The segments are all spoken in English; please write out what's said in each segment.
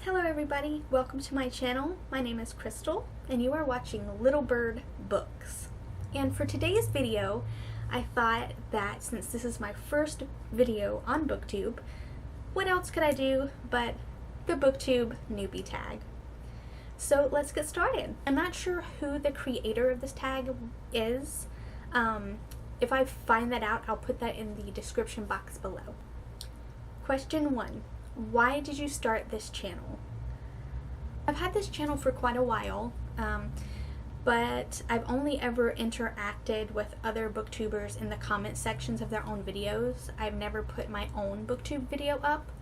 Hello everybody, welcome to my channel. My name is Crystal and you are watching Little Bird Books. And for today's video, I thought that since this is my first video on BookTube, what else could I do but the BookTube Newbie Tag. So let's get started. I'm not sure who the creator of this tag is. If I find that out, I'll put that in the description box below. Question 1. Why did you start this channel? I've had this channel for quite a while, but I've only ever interacted with other booktubers in the comment sections of their own videos. I've never put my own booktube video up.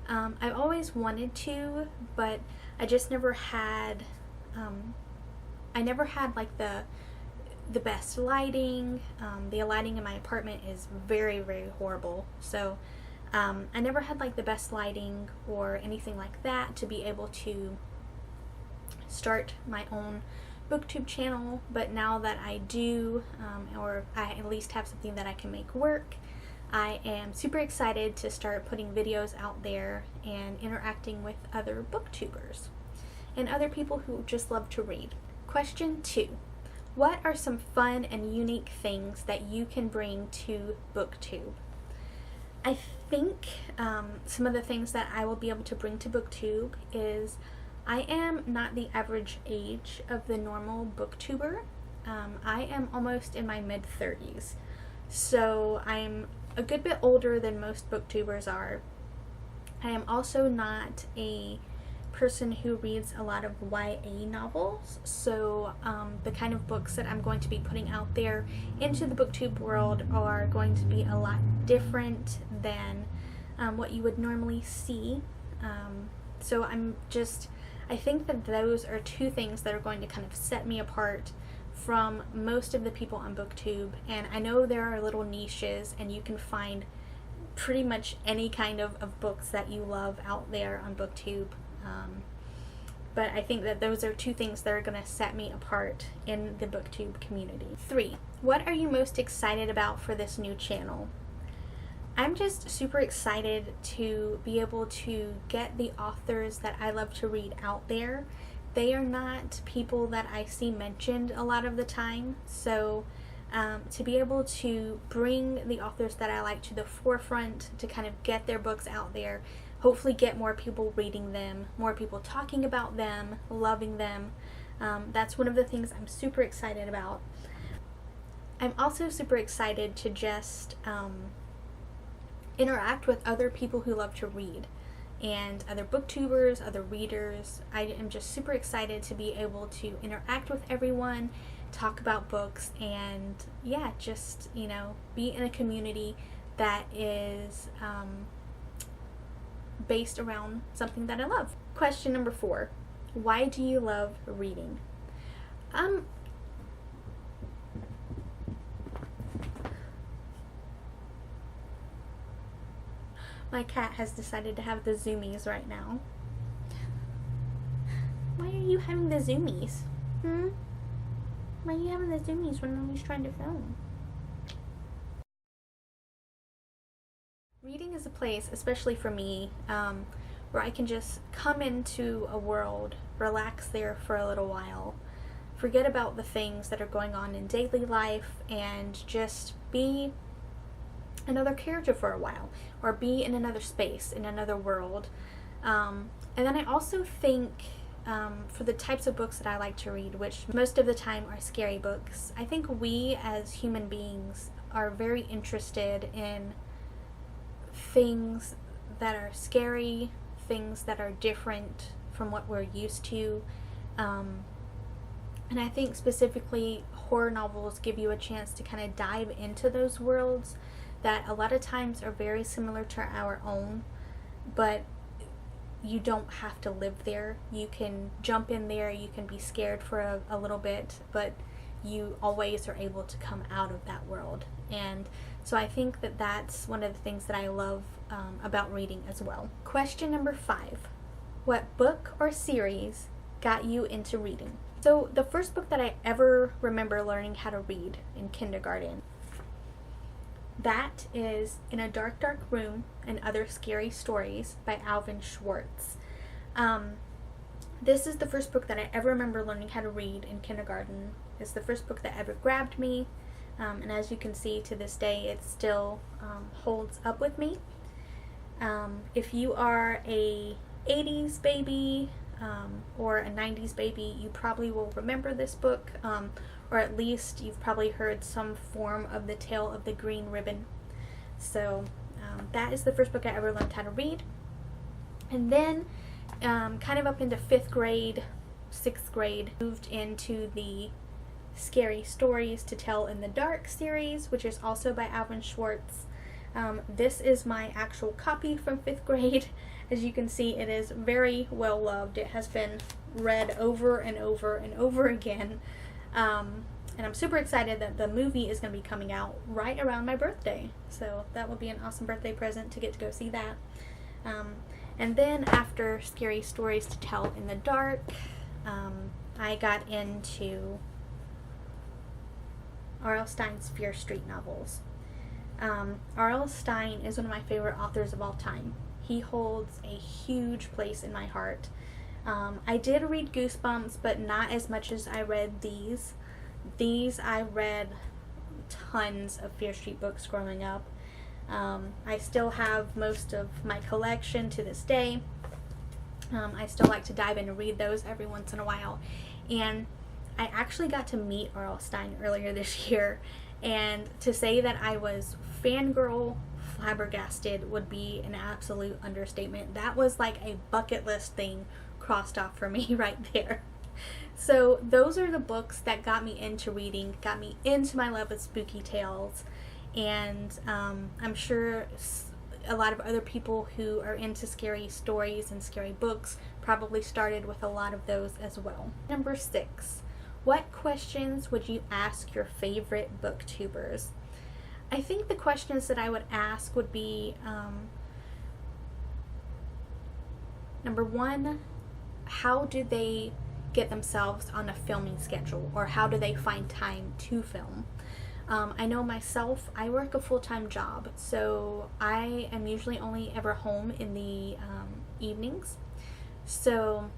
I've always wanted to, but I just never had, I never had like the best lighting. The lighting in my apartment is very, very horrible, so I never had like the best lighting or anything like that to be able to start my own booktube channel. But now that I do, or I at least have something that I can make work, I am super excited to start putting videos out there and interacting with other booktubers and other people who just love to read. Question 2. What are some fun and unique things that you can bring to BookTube? I think some of the things that I will be able to bring to BookTube is I am not the average age of the normal booktuber. I am almost in my mid-30s, so I'm a good bit older than most booktubers are. I am also not a person who reads a lot of YA novels, so the kind of books that I'm going to be putting out there into the booktube world are going to be a lot different than what you would normally see. So I think that those are two things that are going to kind of set me apart from most of the people on BookTube. And I know there are little niches and you can find pretty much any kind of books that you love out there on BookTube. But I think that those are two things that are going to set me apart in the BookTube community. 3. What are you most excited about for this new channel? I'm just super excited to be able to get the authors that I love to read out there. They are not people that I see mentioned a lot of the time, so to be able to bring the authors that I like to the forefront, to kind of get their books out there, hopefully get more people reading them, more people talking about them, loving them. That's one of the things I'm super excited about. I'm also super excited to just interact with other people who love to read and other booktubers, other readers. I am just super excited to be able to interact with everyone, talk about books, and yeah, just, you know, be in a community that is based around something that I love. Question number 4. Why do you love reading? My cat has decided to have the zoomies right now. Why are you having the zoomies? Why are you having the zoomies when nobody's trying to film? Reading is a place, especially for me, where I can just come into a world, relax there for a little while, forget about the things that are going on in daily life, and just be another character for a while, or be in another space, in another world. And then I also think for the types of books that I like to read, which most of the time are scary books, I think we as human beings are very interested in things that are scary, things that are different from what we're used to. And I think specifically horror novels give you a chance to kind of dive into those worlds that a lot of times are very similar to our own, but you don't have to live there. You can jump in there, you can be scared for a little bit, but you always are able to come out of that world. And so I think that that's one of the things that I love about reading as well. Question number 5. What book or series got you into reading? So the first book that I ever remember learning how to read in kindergarten, that is In a Dark, Dark Room and Other Scary Stories by Alvin Schwartz. This is the first book that I ever remember learning how to read in kindergarten. It's the first book that ever grabbed me, and as you can see, to this day it still holds up with me. If you are a 80s baby or a 90s baby, you probably will remember this book, or at least you've probably heard some form of the Tale of the Green Ribbon. So that is the first book I ever learned how to read. And then kind of up into 5th grade, 6th grade, moved into the Scary Stories to Tell in the Dark series, which is also by Alvin Schwartz. This is my actual copy from 5th grade. As you can see, it is very well loved. It has been read over and over and over again. And I'm super excited that the movie is going to be coming out right around my birthday. So that will be an awesome birthday present to get to go see that. And then after Scary Stories to Tell in the Dark, I got into R.L. Stine's Fear Street novels. R.L. Stine is one of my favorite authors of all time. He holds a huge place in my heart. I did read Goosebumps, but not as much as I read these. I read tons of Fear Street books growing up. I still have most of my collection to this day. I still like to dive in and read those every once in a while. And I actually got to meet R.L. Stine earlier this year, and to say that I was fangirl flabbergasted would be an absolute understatement. That was like a bucket list thing crossed off for me right there. So those are the books that got me into reading, got me into my love of spooky tales, and I'm sure a lot of other people who are into scary stories and scary books probably started with a lot of those as well. Number 6. What questions would you ask your favorite booktubers? I think the questions that I would ask would be, number 1, how do they get themselves on a filming schedule, or how do they find time to film? I know myself, I work a full-time job, so I am usually only ever home in the evenings. So,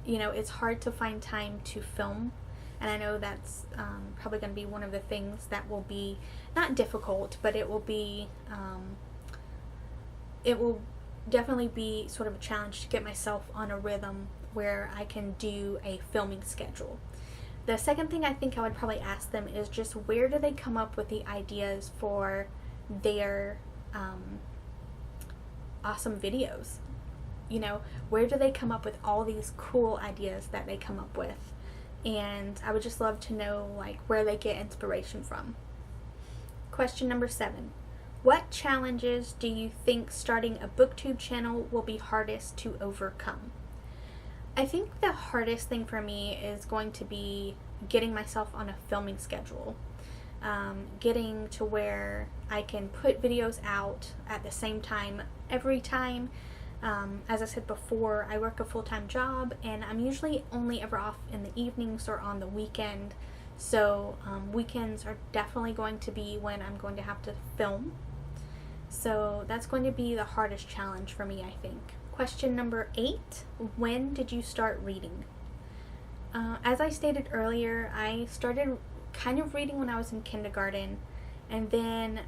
you know, it's hard to find time to film, and I know that's probably going to be one of the things that will be not difficult, but it will definitely be sort of a challenge to get myself on a rhythm where I can do a filming schedule. The second thing I think I would probably ask them is just where do they come up with the ideas for their awesome videos? You know, where do they come up with all these cool ideas that they come up with? And I would just love to know, like, where they get inspiration from. Question number 7. What challenges do you think starting a BookTube channel will be hardest to overcome? I think the hardest thing for me is going to be getting myself on a filming schedule. Getting to where I can put videos out at the same time every time. As I said before, I work a full-time job, and I'm usually only ever off in the evenings or on the weekend. So weekends are definitely going to be when I'm going to have to film. So that's going to be the hardest challenge for me, I think. Question number 8. When did you start reading? As I stated earlier, I started kind of reading when I was in kindergarten, and then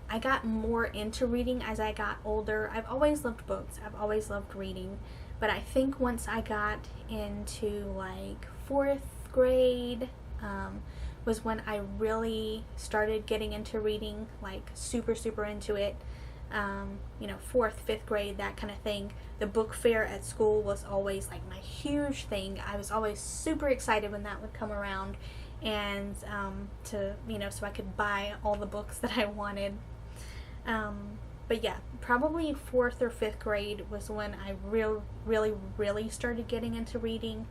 I got more into reading as I got older. I've always loved books. I've always loved reading. But I think once I got into like 4th grade, was when I really started getting into reading, like super into it. You know, 4th, 5th grade, that kind of thing. The book fair at school was always like my huge thing. I was always super excited when that would come around, and so I could buy all the books that I wanted. But yeah, probably 4th or 5th grade was when I really started getting into reading,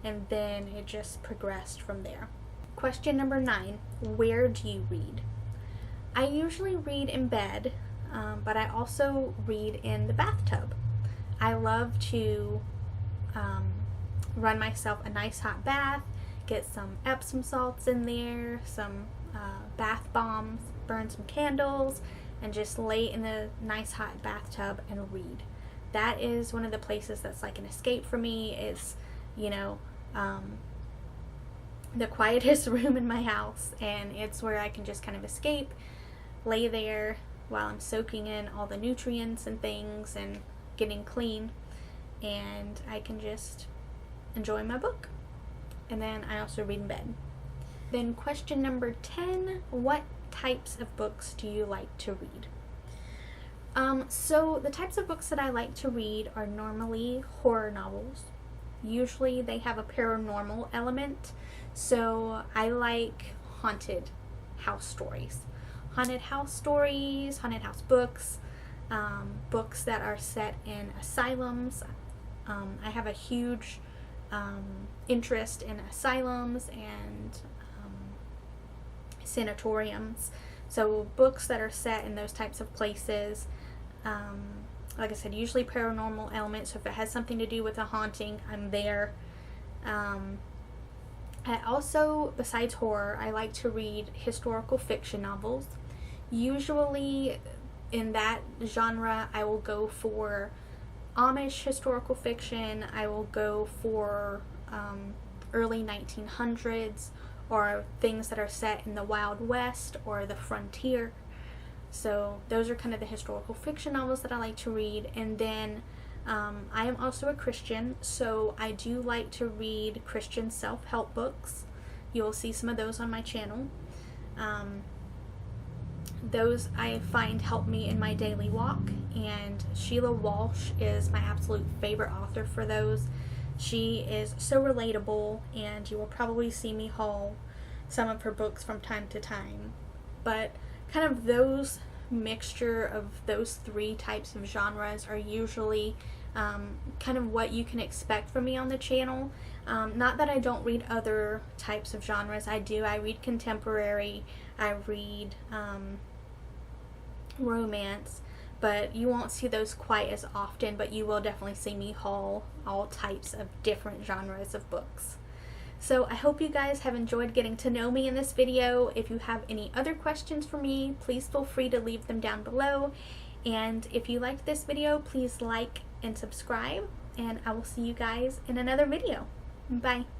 and then it just progressed from there. Question number 9, where do you read? I usually read in bed, but I also read in the bathtub. I love to run myself a nice hot bath, get some Epsom salts in there, some bath bombs, burn some candles, and just lay in a nice hot bathtub and read. that is one of the places that's like an escape for me. It's, you know, the quietest room in my house, and it's where I can just kind of escape, lay there while I'm soaking in all the nutrients and things and getting clean, and I can just enjoy my book. And then I also read in bed. Then question number 10, what types of books do you like to read? So the types of books that I like to read are normally horror novels. Usually they have a paranormal element, so I like haunted house stories. Haunted house books, books that are set in asylums. I have a huge interest in asylums and sanatoriums. So books that are set in those types of places, like I said, usually paranormal elements. So if it has something to do with a haunting, I'm there. I also, besides horror, I like to read historical fiction novels. Usually in that genre, I will go for Amish historical fiction. I will go for early 1900s, or things that are set in the Wild West or the frontier. So those are kind of the historical fiction novels that I like to read. And then I am also a Christian, so I do like to read Christian self-help books. You'll see some of those on my channel. Those I find help me in my daily walk, and Sheila Walsh is my absolute favorite author for those. She is so relatable, and you will probably see me haul some of her books from time to time. But kind of those mixture of those three types of genres are usually kind of what you can expect from me on the channel. Not that I don't read other types of genres. I do. I read contemporary, I read romance, but you won't see those quite as often, but you will definitely see me haul all types of different genres of books. So I hope you guys have enjoyed getting to know me in this video. If you have any other questions for me, please feel free to leave them down below. And if you liked this video, please like and subscribe, and I will see you guys in another video. Bye.